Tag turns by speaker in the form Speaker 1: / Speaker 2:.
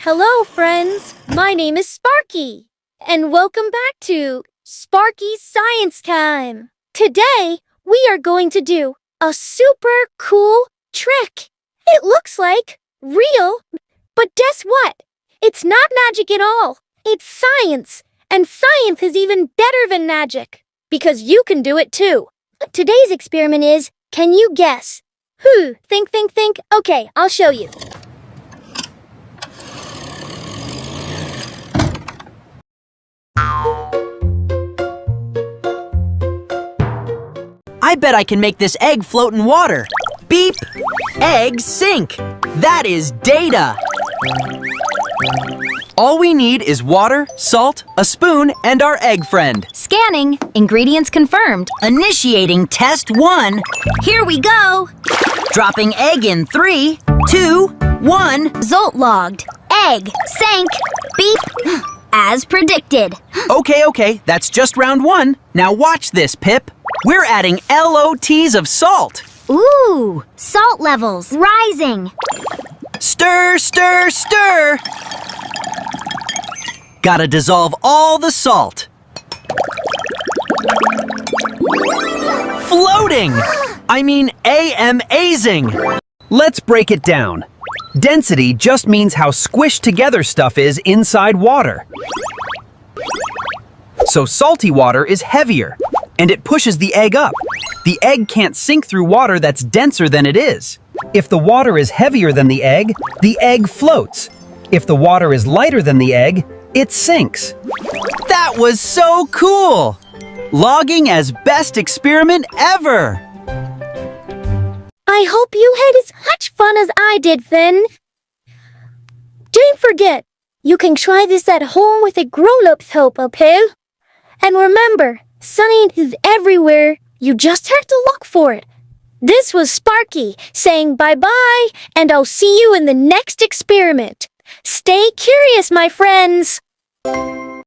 Speaker 1: Hello, friends. My name is Sparky, and welcome back to Sparky's Science Time. Today, we are going to do a super cool trick. It looks like real, but guess what? It's not magic at all. It's science, and science is even better than magic, because you can do it too. Today's experiment is, can you guess? Think. Okay, I'll show you.
Speaker 2: I bet I can make this egg float in water. Beep! Egg sink! That is data! All we need is water, salt, a spoon, and our egg friend.
Speaker 3: Scanning. Ingredients confirmed.
Speaker 2: Initiating test 1.
Speaker 3: Here we go.
Speaker 2: Dropping egg in 3, 2, 1.
Speaker 3: Zolt logged. Egg sank. Beep. As predicted.
Speaker 2: Okay, that's just round 1. Now watch this, Pip. We're adding LOTs of salt.
Speaker 3: Ooh, salt levels rising.
Speaker 2: Stir, stir, stir. Gotta dissolve all the salt. Floating! I mean amazing! Let's break it down. Density just means how squished together stuff is inside water. So salty water is heavier, and it pushes the egg up. The egg can't sink through water that's denser than it is. If the water is heavier than the egg floats. If the water is lighter than the egg, it sinks. That was so cool! Logging as best experiment ever!
Speaker 1: I hope you had as much fun as I did, Finn. Don't forget, you can try this at home with a grown-up's help, okay? And remember, science is everywhere. You just have to look for it. This was Sparky saying bye-bye, and I'll see you in the next experiment. Stay curious, my friends.